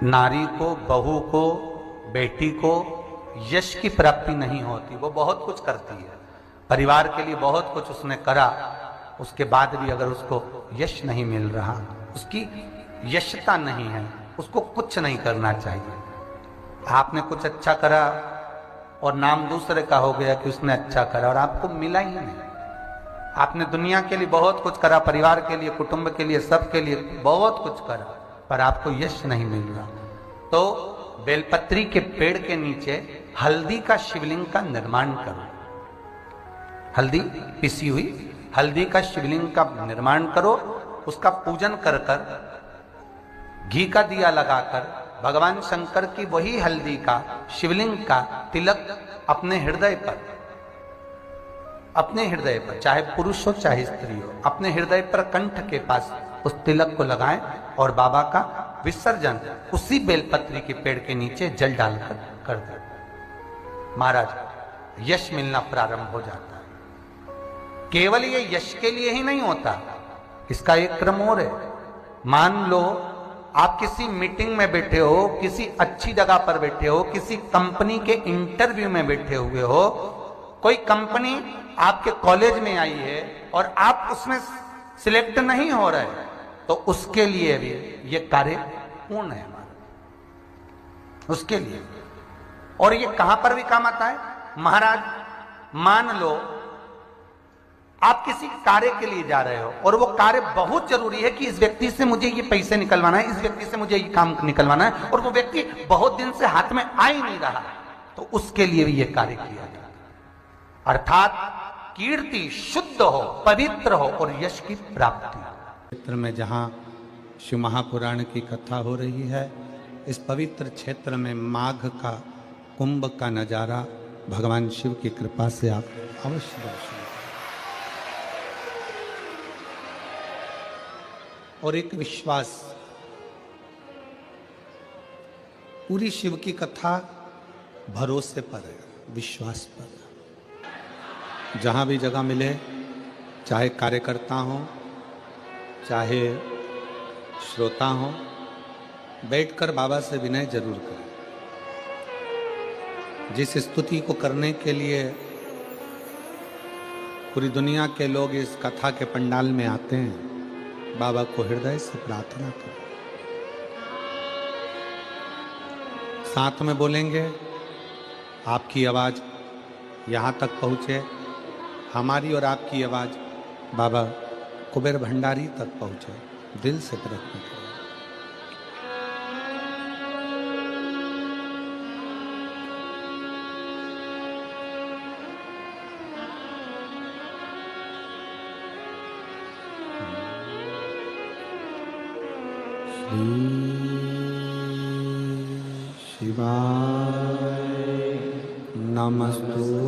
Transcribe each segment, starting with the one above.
नारी को, बहू को, बेटी को यश की प्राप्ति नहीं होती। वो बहुत कुछ करती है, परिवार के लिए बहुत कुछ उसने करा, उसके बाद भी अगर उसको यश नहीं मिल रहा, उसकी यशता नहीं है, उसको कुछ नहीं करना चाहिए। आपने कुछ अच्छा करा और नाम दूसरे का हो गया कि उसने अच्छा करा और आपको मिला ही नहीं। आपने दुनिया के लिए बहुत कुछ करा, परिवार के लिए, कुटुंब के लिए, सबके लिए बहुत कुछ करा, पर आपको यश नहीं मिल रहा। तो बेलपत्री के पेड़ के नीचे हल्दी का शिवलिंग का निर्माण करो। हल्दी, पिसी हुई हल्दी का शिवलिंग का निर्माण करो, उसका पूजन कर कर, घी का दिया लगाकर भगवान शंकर की वही हल्दी का शिवलिंग का तिलक अपने हृदय पर, चाहे पुरुष हो चाहे स्त्री हो, अपने हृदय पर कंठ के पास उस तिलक को लगाएं और बाबा का विसर्जन उसी बेलपत्री के पेड़ के नीचे जल डालकर कर दें। महाराज, यश मिलना प्रारंभ हो जाता है। केवल ये यश के लिए ही नहीं होता, इसका एक क्रम और है। मान लो आप किसी मीटिंग में बैठे हो, किसी अच्छी जगह पर बैठे हो, किसी कंपनी के इंटरव्यू में बैठे हुए हो, कोई कंपनी आपके कॉलेज में आई है और आप उसमें सिलेक्ट नहीं हो रहे, तो उसके लिए भी ये कार्य पूर्ण है हमारा, उसके लिए। और ये कहां पर भी काम आता है महाराज। मान लो आप किसी कार्य के लिए जा रहे हो और वो कार्य बहुत जरूरी है कि इस व्यक्ति से मुझे ये पैसे निकलवाना है, इस व्यक्ति से मुझे ये काम निकलवाना है, और वो व्यक्ति बहुत दिन से हाथ में आ ही नहीं रहा, तो उसके लिए भी ये कार्य किया जाता है। अर्थात कीर्ति शुद्ध हो, पवित्र हो और यश की प्राप्ति। क्षेत्र में जहां शिव महापुराण की कथा हो रही है, इस पवित्र क्षेत्र में माघ का कुंभ का नजारा भगवान शिव की कृपा से आप अवश्य दर्शन। और एक विश्वास, पूरी शिव की कथा भरोसे पर है, विश्वास पर। जहां भी जगह मिले, चाहे कार्यकर्ता हो चाहे श्रोता हो, बैठकर बाबा से विनय जरूर करें। जिस स्तुति को करने के लिए पूरी दुनिया के लोग इस कथा के पंडाल में आते हैं, बाबा को हृदय से प्रार्थना करें। साथ में बोलेंगे, आपकी आवाज यहां तक पहुंचे, हमारी और आपकी आवाज बाबा कुबेर भंडारी तक पहुंचे। दिल से प्रयत्न करें। शिवाय नमस्तुभ्यं,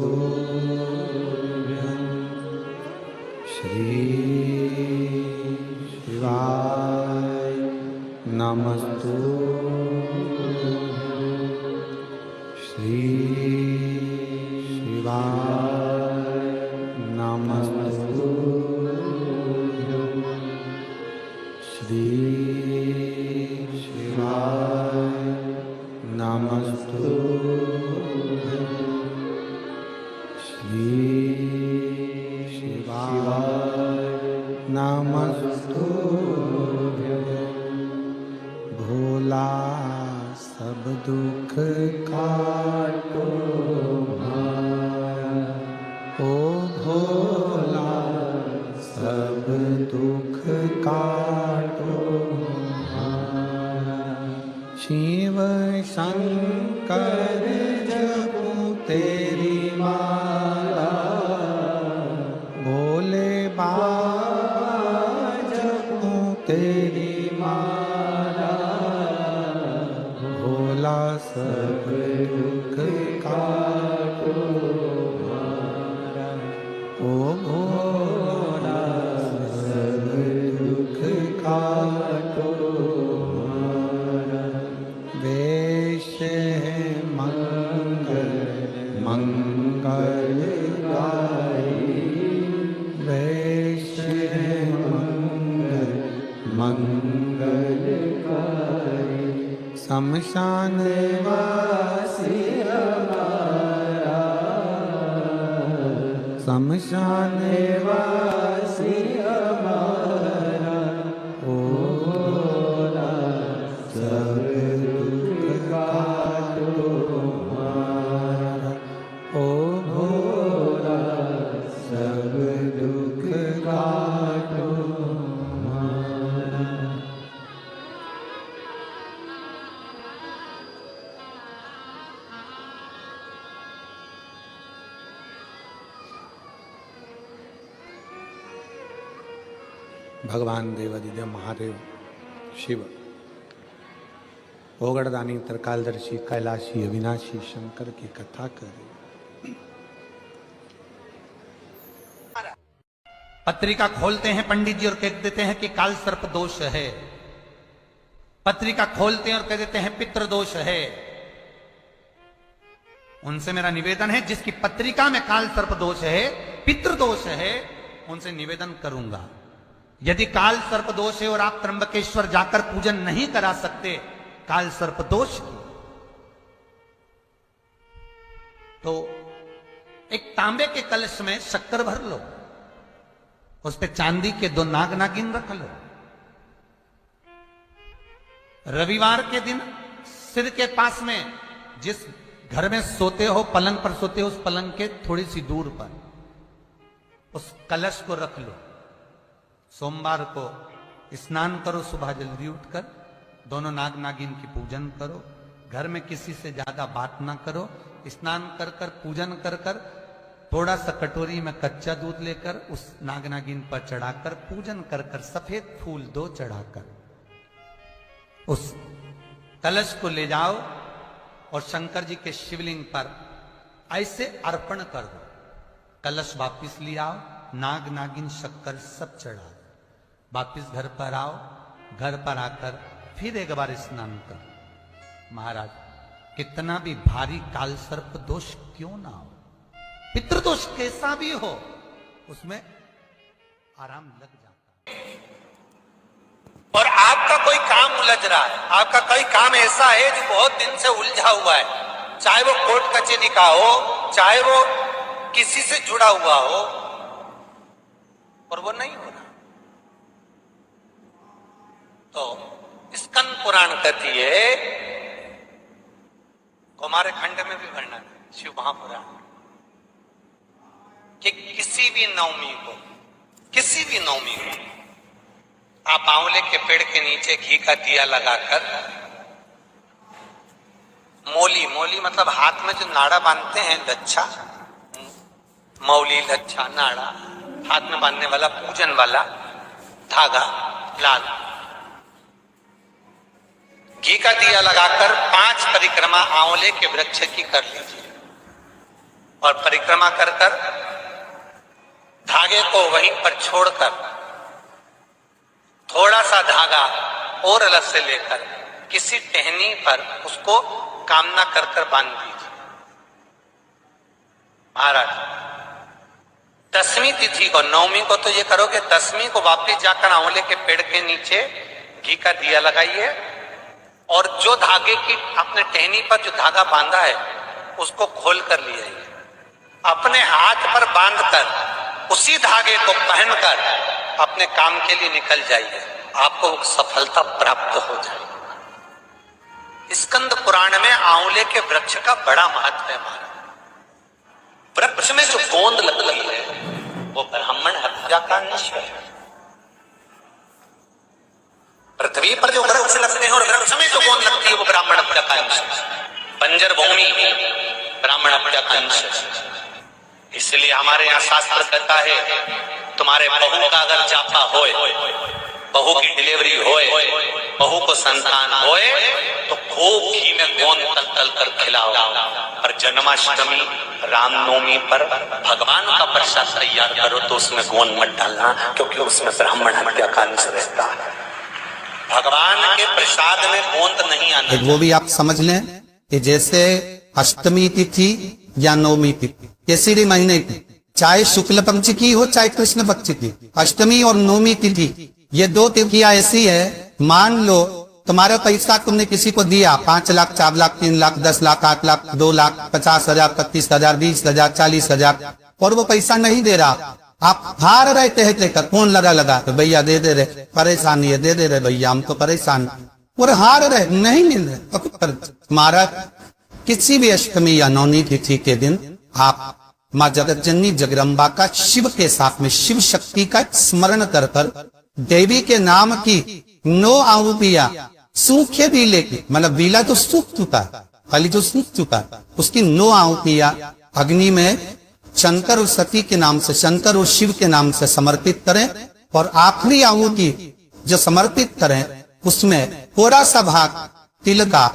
श्री शिवाय नमस्तुभ्यं, श्री शिवाय नमस्तुभ्यं, श्री शिवाय नमस्तुभ्यं, श्री शिवाय नमस्तुभ्यं। भोला सब दुख काटो भाया, ओ भोला सब दुख काटो भाया। शिव शंकर जपूं तेरी माला, भोले बाबा जपूं तेरी माला, भोला सब दुख काटो भाया, ओ भोला सब दुख काटो भाया। वेश है मंगल मंगलकारी, वेश है मंगल मंगलकारी। शमशान वासी हमारा, शमशान वासी हमारा, ओ भोला सब दुख काटो हमारा, ओ भोला सब दुख काटो हमारा। भगवान देवादिदेव महादेव शिव ओगड़दानी त्रिकालदर्शी कैलाशी अविनाशी शंकर की कथा करें। पत्रिका खोलते हैं पंडित जी और कह देते हैं कि काल सर्प दोष है। पत्रिका खोलते हैं और कह देते हैं पितृ दोष है। उनसे मेरा निवेदन है, जिसकी पत्रिका में काल सर्प दोष है, पितृ दोष है, उनसे निवेदन करूंगा, यदि काल सर्प दोष है और आप त्र्यंबकेश्वर जाकर पूजन नहीं करा सकते काल सर्प दोष की, तो एक तांबे के कलश में शक्कर भर लो, उस पे चांदी के 2 नाग नागिन रख लो। रविवार के दिन सिर के पास में जिस घर में सोते हो, पलंग पर सोते हो, उस पलंग के थोड़ी सी दूर पर उस कलश को रख लो। सोमवार को स्नान करो, सुबह जल्दी उठकर दोनों नाग नागिन की पूजन करो। घर में किसी से ज्यादा बात ना करो। स्नान कर कर पूजन कर कर थोड़ा सा कटोरी में कच्चा दूध लेकर उस नाग नागिन पर चढ़ाकर पूजन कर कर सफेद फूल 2 चढ़ाकर उस कलश को ले जाओ और शंकर जी के शिवलिंग पर ऐसे अर्पण कर दो। कलश वापिस ले आओ, नाग नागिन शक्कर सब चढ़ा, वापिस घर पर आओ। घर पर आकर फिर एक बार स्नान करो। महाराज, कितना भी भारी काल सर्प दोष क्यों ना हो, पितृदोष कैसा भी हो, उसमें आराम लग जाता है। और आपका कोई काम उलझ रहा है, आपका कोई काम ऐसा है जो बहुत दिन से उलझा हुआ है, चाहे वो कोर्ट कचहरी का हो, चाहे वो किसी से जुड़ा हुआ हो, और वो नहीं हो रहा, तो स्कंद पुराण कहती है, हमारे खंड में भी वर्णन है शिव महापुराण, कि किसी भी नवमी को आप आंवले के पेड़ के नीचे घी का दिया लगाकर, मौली मतलब हाथ में जो नाड़ा बांधते हैं, लच्छा, मौली लच्छा नाड़ा, हाथ में बांधने वाला पूजन वाला धागा लाल, घी का दिया लगाकर 5 परिक्रमा आंवले के वृक्ष की कर लीजिए। और परिक्रमा कर कर धागे को वहीं पर छोड़कर थोड़ा सा धागा और अलग से लेकर किसी टहनी पर उसको कामना कर कर बांध दीजिए। महाराज, 10वीं तिथि को, 9वीं को तो ये करोगे, 10वीं को वापिस जाकर आंवले के पेड़ के नीचे घी का दिया लगाइए और जो धागे की आपने टहनी पर जो धागा बांधा है उसको खोल कर ले आइए। अपने हाथ पर बांधकर उसी धागे को पहनकर अपने काम के लिए निकल जाइए, आपको सफलता प्राप्त हो जाएगी। स्कंद पुराण में आंवले के वृक्ष का बड़ा महत्व है। महाराज, वृक्ष में जो गोंद लगती है वो ब्राह्मण हत्या का निश्चय है। पृथ्वी पर जो वृक्ष लगते हैं और वृक्ष में जो गोंद लगती है वो ब्राह्मण हत्या का अंश है। बंजर भूमि ब्राह्मण हत्या का अंश है। इसलिए हमारे यहाँ शास्त्र कहता है, तुम्हारे बहू का अगर जापा होए, बहू की डिलीवरी होए, बहू को संतान होए, तो खूब घी में गोंद तल तल कर खिलाओ। और जन्माष्टमी, रामनवमी पर भगवान का प्रसाद तैयार करो तो उसमें गोंद मत डालना, क्योंकि उसमें ब्राह्मण हत्या का अंश रहता है। भगवान के प्रसाद में गोंद नहीं आना। वो भी आप समझ लें कि जैसे अष्टमी तिथि या नवमी तिथि, किसी भी महीने की, चाहे शुक्ल पक्ष की हो चाहे कृष्ण पक्ष की, अष्टमी और नवमी तिथि ये 2 तिथियां ऐसी है, मान लो तुम्हारा पैसा तुमने किसी को दिया, 5 लाख, 4 लाख, 3 लाख, 10 लाख, 8 लाख, 2 लाख, 50,000, 25,000, 20,000, 40,000, और वो पैसा नहीं दे रहा, आप हार रहे कहते फोन लगा तो भैया दे दे रहे, परेशानी है, दे दे रहे भैया, हम तो परेशान, और हार रहे, नहीं मिल रहे। तो तुम्हारा किसी भी अष्टमी या नवमी तिथि के दिन आप माँ जगत जननी जगदम्बा का शिव के साथ में शिव शक्ति का स्मरण कर कर देवी के नाम की 9 आहुतियां सूखे बीले की, मतलब बीला तो सूख चुका, खाली जो सूख चुका, उसकी 9 आहुतियां अग्नि में शंकर और सती के नाम से, शंकर और शिव के नाम से समर्पित करें, और आखिरी आहुति जो समर्पित करें उसमें थोड़ा सा भाग तिल का,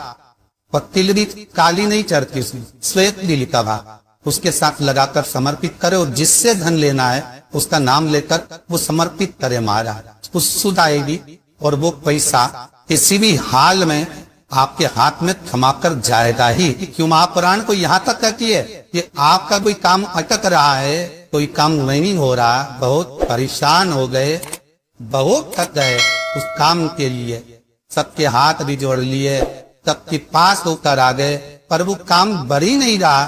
और तिल भी काली नहीं चढ़ती उसमें, श्वेत तिल का भाग उसके साथ लगाकर समर्पित करे, और जिससे धन लेना है उसका नाम लेकर वो समर्पित करे महाराज, उस सुदाएगी, और वो पैसा किसी भी हाल में आपके हाथ में थमाकर जाएगा ही। क्यों महापुराण को यहाँ तक कहती है कि आपका कोई काम अटक रहा है, कोई काम नहीं हो रहा, बहुत परेशान हो गए, बहुत थक गए उस काम के लिए, सबके हाथ भी जोड़ लिए, सबके पास होकर आ गए, पर वो काम बढ़ ही नहीं रहा,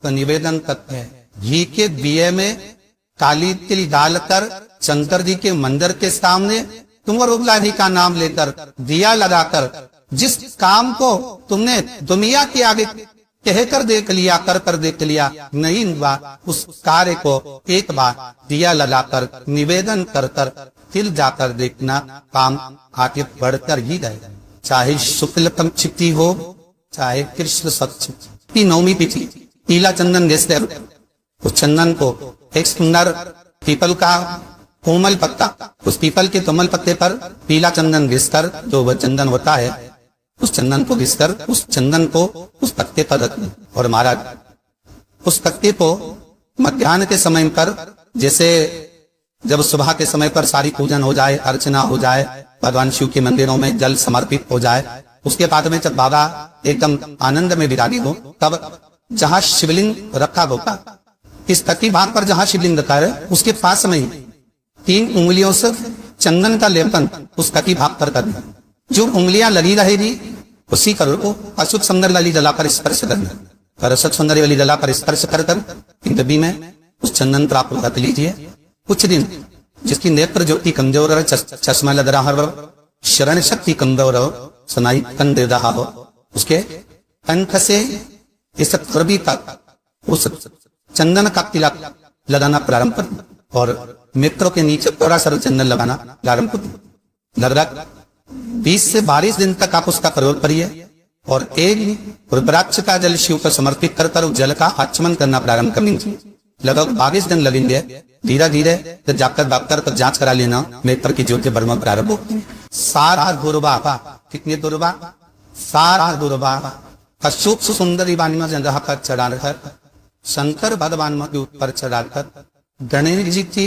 तो निवेदन करते हैं घी के दिए में काली तिल डालकर शंकर जी के मंदिर के सामने तुम रुगला जी का नाम लेकर दिया लगाकर, जिस काम को तुमने दुनिया के आगे कहकर देख लिया, कर देख लिया, नहीं हुआ, उस कार्य को एक बार दिया लगाकर निवेदन कर कर तिल जाकर देखना, काम आगे बढ़कर ही रहेगा। चाहे शुक्ल पंचमी हो, चाहे कृष्ण सप्तमी, नवमी तिथि, पीला चंदन घिसते, उस चंदन को एक सुंदर पीपल का कोमल पत्ता, उस पीपल के कोमल पत्ते पर पीला चंदन घिसकर, जो वह चंदन होता है, उस चंदन को घिसकर उस चंदन को उस पत्ते पर रखना, और महाराज उस पत्ते को मध्याह्न के समय पर, जैसे जब सुबह के समय पर सारी पूजन हो जाए, अर्चना हो जाए, भगवान शिव के मंदिरों में जल समर्पित हो जाए, उसके बाद में जब बाबा एकदम आनंद में विरागी हो, तब जहां शिवलिंग रखा होगा, इस तकी भाग पर जहां शिवलिंग रखा है उसके पास में 3 उंगलियों से चंदन का लेपन उस तकी भाग पर करना, जो उंगलियां लगी रहेगी उसी करो को अशुद्ध सुंदर वाली जलाकर स्पर्श करना, रसद सुंदरी वाली जलाकर स्पर्श कर कर डब्बी में उस चंदन प्राप्त कर लीजिए। कुछ दिन जिसकी नेत्र ज्योति कमजोर है, चश्मा लग रहा हो, शरण शक्ति कमजोर हो, सुनाई कन दे रहा हो, उसके कंठ से इस थरबी तक उस चंदन का तिलक लगाना प्रारंभ कर, और मित्रों के नीचे थोड़ा सा चंदन लगाना प्रारंभ कर। लगभग 20 से 22 दिन तक आप उसका प्रयोग करिए, और एक रुद्राक्ष का जल शिव को समर्पित कर कर उस जल का आचमन करना प्रारंभ करेंगे। लगभग 22 दिन लगेंगे, धीरे धीरे जाकर डॉक्टर पर जांच करा लेना, नेत्र की ज्योति बढ़ना प्रारंभ हो। सारा दुर्बा, कितनी दुर्बा, सारा दुर्बा अशुभ सुंदरी वाणी में जगह पर चढ़ाकर, शंकर भगवान के ऊपर चढ़ाकर, गणेश जी की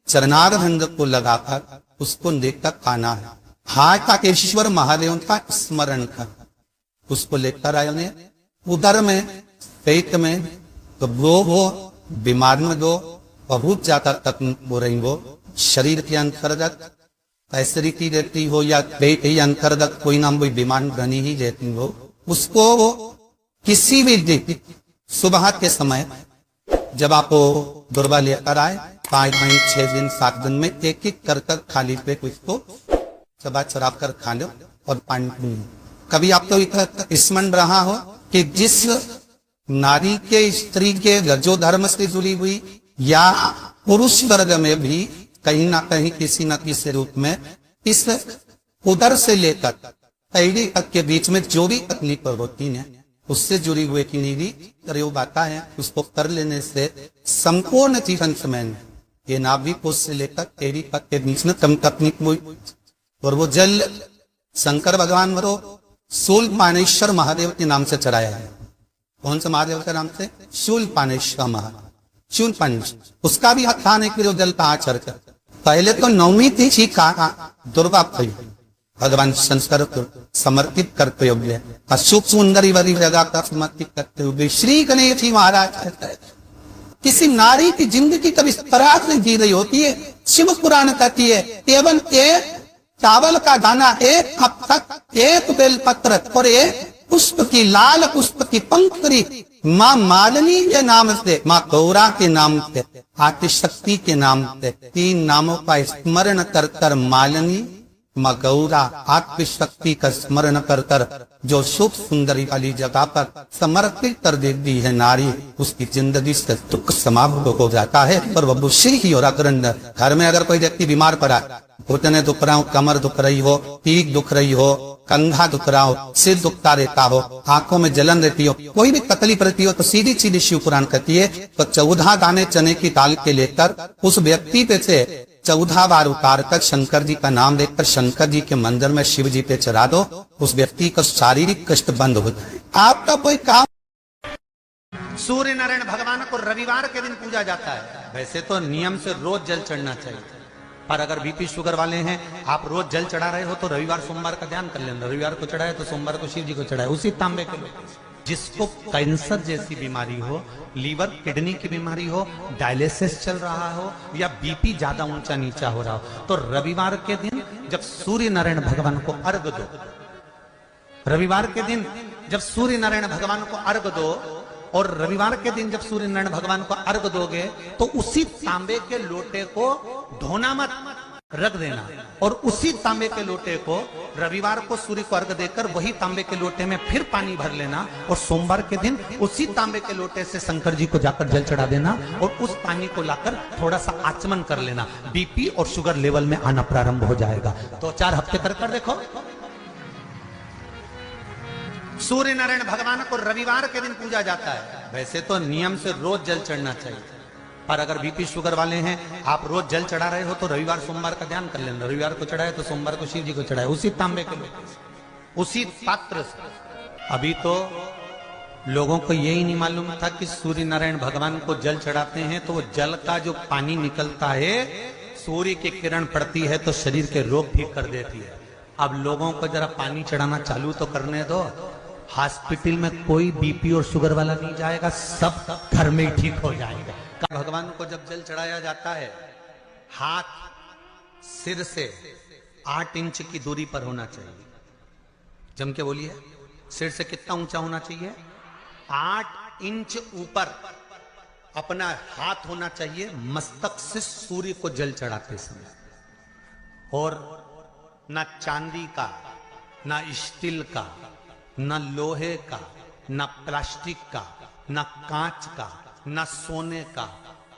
चरणारविंद को लगाकर उसको देखकर खाना है। हाथ का केशवर महादेव का स्मरण कर उसको लेकर आए उन्हें उदर में, पेट में, तो वो बीमार में दो, बहुत ज्यादा तकलीफ हो रही हो, शरीर के अंतर्गत एसिडिटी रहती हो या पेट ही अंतर्गत कोई ना कोई बीमारी बनी ही रहती हो, उसको किसी भी दिन सुबह के समय जब आप दुर्बा लेकर आए, 5 दिन, 6 दिन, 7 दिन में एक एक कर कर खाली पेट उसको चबा चराब कर खा लो और पानी पी। कभी आपको स्मरण रहा हो कि जिस नारी के, स्त्री के रजो धर्म से जुड़ी हुई या पुरुष वर्ग में भी कहीं ना कहीं किसी न किसी रूप में इस उदर से लेकर पैड़ी तक के बीच में जो भी तकलीफ होती है उससे जुड़ी हुई की निधि प्रयोग आता है, उसको कर लेने से संपूर्ण जीवन समय में ये नाभि कोष से लेकर पैड़ी तक के बीच में कम तकलीफ हुई, और वो जल शंकर भगवान वरो शूलपाणेश्वर महादेव के नाम से चढ़ाया है। कौन सा महादेव के नाम से? शूलपाणेश्वर महादेव, शूलपाणेश्वर, उसका भी स्थान एक जल का आचरण। पहले तो नवमी तिथि का दुर्गा भगवान शंकर को समर्पित करते हुए, अशुभ सुंदरी वाली जगह का समर्पित करते हुए श्री गणेश जी महाराज कहते हैं, किसी नारी की जिंदगी कभी तरह से जी रही होती है, शिव पुराण कहती है, एवं चावल का दाना, एक कप तक एक बेलपत्र और एक पुष्प की, लाल पुष्प की पंखुड़ी माँ मालिनी के नाम से, माँ गौरा के नाम से, आदिशक्ति के नाम से 3 नामों का स्मरण कर कर मालिनी माँ गौरा आदिशक्ति का स्मरण कर कर जो शुभ सुंदरी वाली जगह पर समर्पित कर देती है नारी, उसकी जिंदगी से दुख समाप्त हो जाता है। पर वह बुशी ही और अग्रंड घर में अगर कोई व्यक्ति बीमार पड़ा, घुटने दुख रहा हो, कमर दुख रही हो, पीठ दुख रही हो, कंधा दुख रहा हो, सिर दुखता रहता हो, आंखों में जलन रहती हो, कोई भी तकलीफ रहती हो, तो सीधी सीधी शिव पुराण कहती है तो 14 दाने चने की दाल के लेकर उस व्यक्ति पे से 14 बार उतार कर शंकर जी का नाम लेकर शंकर जी के मंदिर में शिव जी पे चढ़ा दो, उस व्यक्ति का शारीरिक कष्ट बंद हो जाए। आपका कोई काम। सूर्य नारायण भगवान को रविवार के दिन पूजा जाता है। वैसे तो नियम से रोज जल चढ़ना चाहिए, पर अगर बीपी शुगर वाले हैं, आप रोज जल चढ़ा रहे हो तो रविवार सोमवार का ध्यान कर लेना। रविवार को चढ़ाए तो सोमवार को शिव जी को चढ़ाए, उसी तांबे के लोटे। जिसको कैंसर जैसी बीमारी हो, लीवर किडनी की बीमारी हो, डायलिसिस चल रहा हो या बीपी ज्यादा ऊंचा नीचा हो रहा हो, तो रविवार के दिन जब सूर्य नारायण भगवान को अर्घ दो, रविवार के दिन जब सूर्य नारायण भगवान को अर्घ दो, और रविवार के दिन जब सूर्य नारायण भगवान को अर्घ दोगे तो उसी तांबे के लोटे को धोना मत, रख देना, और उसी तांबे के लोटे को रविवार को सूर्य को अर्घ देकर वही तांबे के लोटे में फिर पानी भर लेना, और सोमवार के दिन उसी तांबे के लोटे से शंकर जी को जाकर जल चढ़ा देना, और उस पानी को लाकर थोड़ा सा आचमन कर लेना। बीपी और शुगर लेवल में आना प्रारंभ हो जाएगा। 2-4 हफ्ते कर देखो। सूर्य नारायण भगवान को रविवार के दिन पूजा जाता है। वैसे तो नियम से रोज जल चढ़ना चाहिए, पर अगर बीपी शुगर वाले हैं, आप रोज जल चढ़ा रहे हो तो रविवार सोमवार का ध्यान कर लेना। रविवार को चढ़ाए तो सोमवार को शिव जी को चढ़ाए, उसी तांबे के लोटे से, उसी पात्र से। अभी तो लोगों को यही नहीं मालूम था कि सूर्य नारायण भगवान को जल चढ़ाते हैं तो वो जल का जो पानी निकलता है, सूर्य की किरण पड़ती है तो शरीर के रोग ठीक कर देती है। अब लोगों को जरा पानी चढ़ाना चालू तो करने दो। हॉस्पिटल में कोई बीपी और शुगर वाला नहीं जाएगा, सब घर में ही ठीक हो जाएगा। भगवान को जब जल चढ़ाया जाता है, हाथ सिर से 8 इंच की दूरी पर होना चाहिए। जम के बोलिए, सिर से कितना ऊंचा होना चाहिए? 8 इंच ऊपर अपना हाथ होना चाहिए मस्तक से सूर्य को जल चढ़ाते समय। और ना चांदी का, ना स्टील का, न लोहे का, न प्लास्टिक का, न कांच का, न सोने का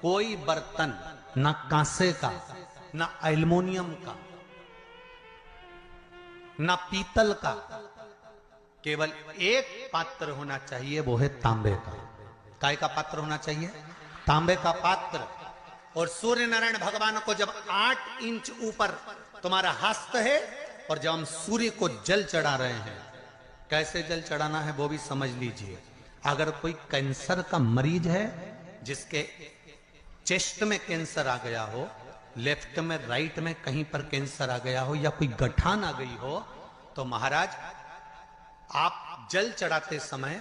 कोई बर्तन, न कांसे का, न एल्युमिनियम का, न पीतल का, केवल एक पात्र होना चाहिए, वो है तांबे का। काय का पात्र होना चाहिए? तांबे का पात्र। और सूर्य नारायण भगवान को जब 8 इंच ऊपर तुम्हारा हस्त है, और जब हम सूर्य को जल चढ़ा रहे हैं, कैसे जल चढ़ाना है वो भी समझ लीजिए। अगर कोई कैंसर का मरीज है, जिसके चेस्ट में कैंसर आ गया हो, लेफ्ट में, राइट में कहीं पर कैंसर आ गया हो, या कोई गठान आ गई हो, तो महाराज आप जल चढ़ाते समय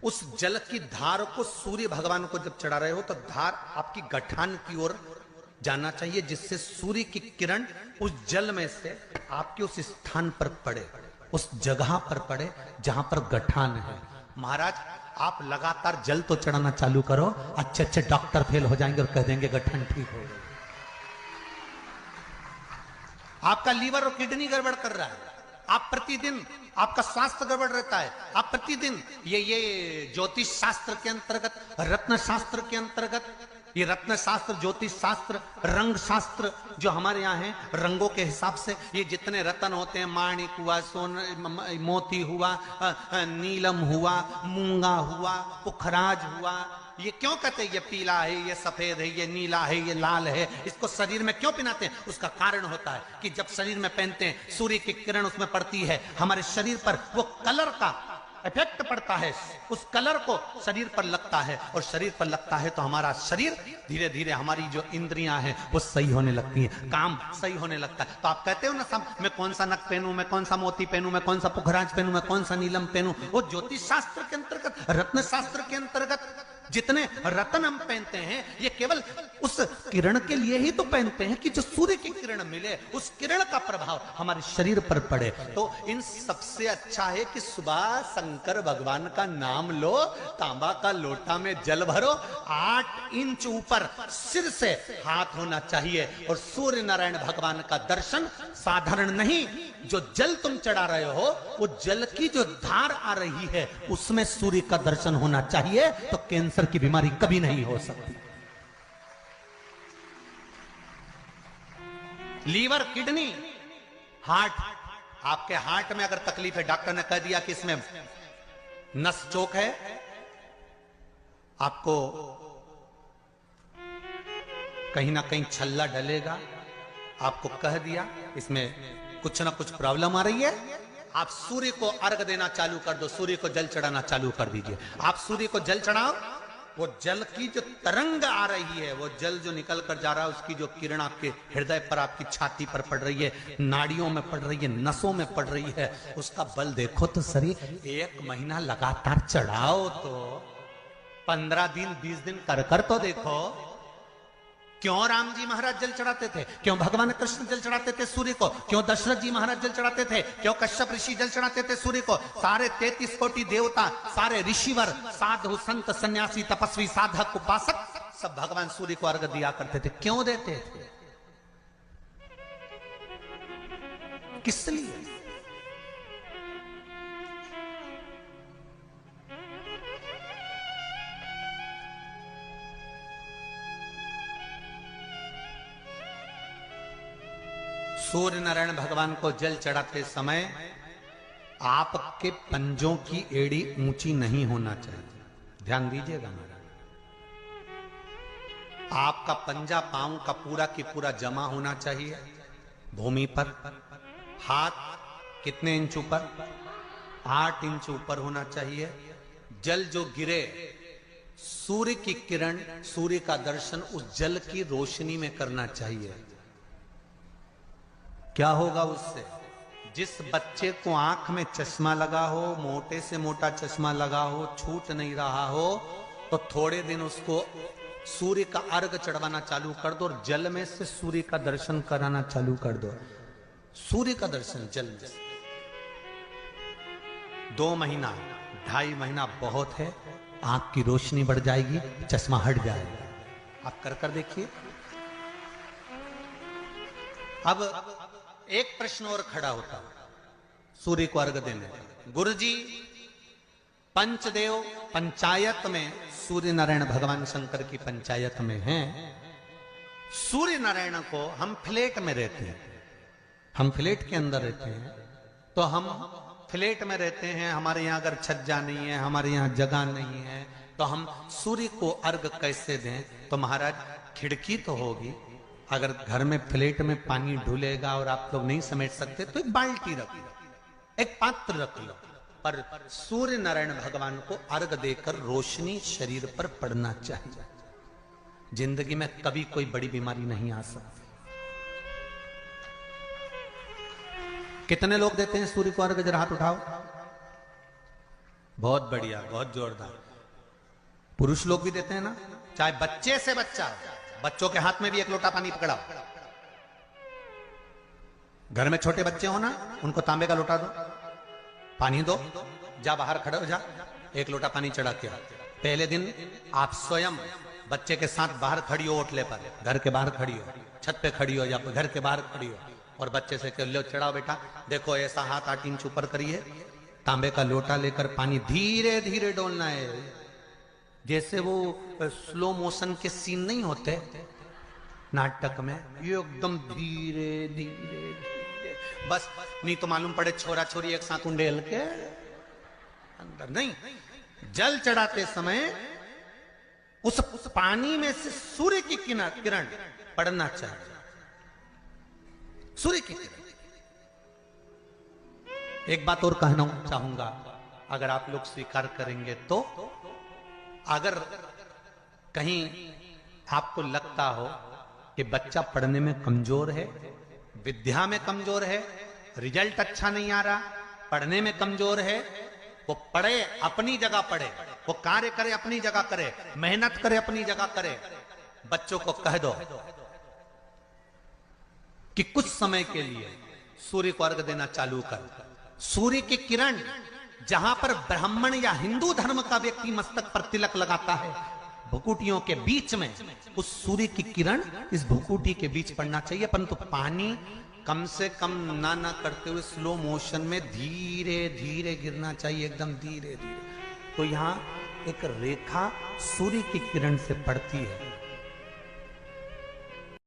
उस जल की धार को सूर्य भगवान को जब चढ़ा रहे हो तो धार आपकी गठान की ओर जाना चाहिए, जिससे सूर्य की किरण उस जल में से आपके उस स्थान पर पड़े, उस जगह पर पड़े जहां पर गठान है। महाराज आप लगातार जल तो चढ़ाना चालू करो, अच्छे अच्छे डॉक्टर फेल हो जाएंगे और कह देंगे गठन ठीक हो गई। आपका लीवर और किडनी गड़बड़ कर रहा है, आप प्रतिदिन आपका स्वास्थ्य गड़बड़ रहता है, आप प्रतिदिन ये ज्योतिष शास्त्र के अंतर्गत, रत्न शास्त्र के अंतर्गत, ये रत्न शास्त्र, ज्योतिष शास्त्र, रंग शास्त्र जो हमारे यहाँ है, रंगों के हिसाब से ये जितने रत्न होते हैं, माणिक हुआ, सोना, मोती हुआ, नीलम हुआ, मूंगा हुआ, पुखराज हुआ, ये क्यों कहते हैं ये पीला है, ये सफेद है, ये नीला है, ये लाल है, इसको शरीर में क्यों पहनाते हैं? उसका कारण होता है कि जब शरीर में पहनते हैं, सूर्य की किरण उसमें पड़ती है, हमारे शरीर पर वो कलर का इफेक्ट पड़ता है, उस कलर को शरीर पर लगता है, और शरीर पर लगता है तो हमारा शरीर धीरे धीरे, हमारी जो इंद्रियां हैं वो सही होने लगती हैं, काम सही होने लगता है। तो आप कहते हो ना सब, मैं कौन सा नक पहनूं, मैं कौन सा मोती पहनूं, मैं कौन सा पुखराज पहनूं, मैं कौन सा नीलम पहनूं, वो ज्योतिष शास्त्र के अंतर्गत, रत्न शास्त्र के अंतर्गत जितने रत्न हम पहनते हैं ये केवल उस किरण के लिए ही तो पहनते हैं कि जो सूर्य की किरण मिले, उस किरण का प्रभाव हमारे शरीर पर पड़े। तो इन सबसे अच्छा है कि सुबह शंकर भगवान का नाम लो, तांबा का लोटा में जल भरो, 8 इंच ऊपर सिर से हाथ होना चाहिए, और सूर्य नारायण भगवान का दर्शन साधारण नहीं, जो जल तुम चढ़ा रहे हो वो जल की जो धार आ रही है उसमें सूर्य का दर्शन होना चाहिए, तो कैंसर की बीमारी कभी नहीं हो सकती। लीवर, किडनी, हार्ट, आपके हार्ट में अगर तकलीफ है, डॉक्टर ने कह दिया कि इसमें नस चोक है, आपको कहीं ना कहीं छल्ला डलेगा, आपको कह दिया इसमें कुछ ना कुछ प्रॉब्लम आ रही है, आप सूर्य को अर्घ देना चालू कर दो, सूर्य को जल चढ़ाना चालू कर दीजिए। आप सूर्य को जल चढ़ाओ, वो जल की जो तरंग आ रही है, वो जल जो निकल कर जा रहा है, उसकी जो किरण आपके हृदय पर, आपकी छाती पर पड़ रही है, नाड़ियों में पड़ रही है, नसों में पड़ रही है, उसका बल देखो तो सही। 1 महीना लगातार चढ़ाओ, तो 15 दिन 20 दिन कर तो देखो। क्यों राम जी महाराज जल चढ़ाते थे, क्यों भगवान कृष्ण जल चढ़ाते थे सूर्य को, क्यों दशरथ जी महाराज जल चढ़ाते थे, क्यों कश्यप ऋषि जल चढ़ाते थे सूर्य को, सारे 33 कोटि देवता, सारे ऋषिवर, साधु संत सन्यासी तपस्वी साधक उपासक सब भगवान सूर्य को अर्घ दिया करते थे। क्यों देते थे, किस लिए? सूर्य नारायण भगवान को जल चढ़ाते समय आपके पंजों की एड़ी ऊंची नहीं होना चाहिए, ध्यान दीजिएगा महाराज। आपका पंजा पांव का पूरा की पूरा जमा होना चाहिए भूमि पर। हाथ कितने इंच ऊपर, 8 इंच ऊपर होना चाहिए। जल जो गिरे, सूर्य की किरण, सूर्य का दर्शन उस जल की रोशनी में करना चाहिए। क्या होगा उससे? जिस बच्चे को आंख में चश्मा लगा हो, मोटे से मोटा चश्मा लगा हो, छूट नहीं रहा हो, तो थोड़े दिन उसको सूर्य का अर्घ चढ़वाना चालू कर दो और जल में से सूर्य का दर्शन कराना चालू कर दो। सूर्य का दर्शन जल में से 2 महीना 2.5 महीना बहुत है, आंख की रोशनी बढ़ जाएगी, चश्मा हट जाएगा। आप कर देखिए। अब एक प्रश्न और खड़ा होता है सूर्य को अर्घ देने का। गुरुजी, पंचदेव पंचायत में सूर्य नारायण भगवान शंकर की पंचायत में हैं। सूर्य नारायण को हम फ्लैट में रहते हैं, हम फ्लैट के अंदर रहते हैं, तो हम फ्लैट में रहते हैं, हमारे यहाँ अगर छज्जा नहीं है, हमारे यहाँ जगह नहीं है, तो हम सूर्य को अर्घ कैसे दें? तो महाराज खिड़की तो होगी, अगर घर में फ्लैट में पानी ढुलेगा और आप लोग नहीं समेट सकते तो एक बाल्टी रख लो, एक पात्र रख लो, पर सूर्य नारायण भगवान को अर्घ देकर रोशनी शरीर पर पड़ना चाहिए। जिंदगी में कभी कोई बड़ी बीमारी नहीं आ सकती। कितने लोग देते हैं सूर्य को अर्घ? जरा हाथ उठाओ। बहुत बढ़िया, बहुत जोरदार। पुरुष लोग भी देते हैं ना, चाहे बच्चे से बच्चा, बच्चों के हाथ में भी 1 लोटा पानी पकड़ाओ। घर में छोटे बच्चे हो ना, उनको तांबे का लोटा दो, पानी दो, जा बाहर खड़े हो जा, 1 लोटा पानी चढ़ा के। पहले दिन आप स्वयं बच्चे के साथ बाहर खड़ी हो, ओटले पर, घर के बाहर खड़ी हो, छत पे खड़ी हो या घर के बाहर खड़ी हो, और बच्चे से कह लो चढ़ाओ बेटा, देखो ऐसा हाथ 8 इंच ऊपर करिए, तांबे का लोटा लेकर पानी धीरे धीरे डोलना है। जैसे वो स्लो मोशन के सीन नहीं होते नाटक में, ये एकदम धीरे धीरे धीरे, बस नहीं तो मालूम पड़े छोरा छोरी एक साथ उंडेल के अंदर नहीं। जल चढ़ाते समय उस पानी में से सूर्य की किरण पड़ना चाहिए, सूर्य की किरण। एक बात और कहना चाहूंगा, अगर आप लोग स्वीकार करेंगे तो, अगर कहीं आपको लगता हो कि बच्चा पढ़ने में कमजोर है, विद्या में कमजोर है, रिजल्ट अच्छा नहीं आ रहा, पढ़ने में कमजोर है, वो पढ़े, अपनी जगह पढ़े, वो कार्य करे अपनी जगह करे, मेहनत करे अपनी जगह करे। बच्चों को कह दो कि कुछ समय के लिए सूर्य को अर्घ देना चालू कर। सूर्य की किरण जहां पर ब्राह्मण या हिंदू धर्म का व्यक्ति मस्तक पर तिलक लगाता है, भुकुटियों के बीच में उस सूर्य की किरण इस भुकुटी के बीच पड़ना चाहिए, परंतु पानी कम से कम ना करते हुए स्लो मोशन में धीरे धीरे गिरना चाहिए, एकदम धीरे धीरे। तो यहां एक रेखा सूर्य की किरण से पड़ती है।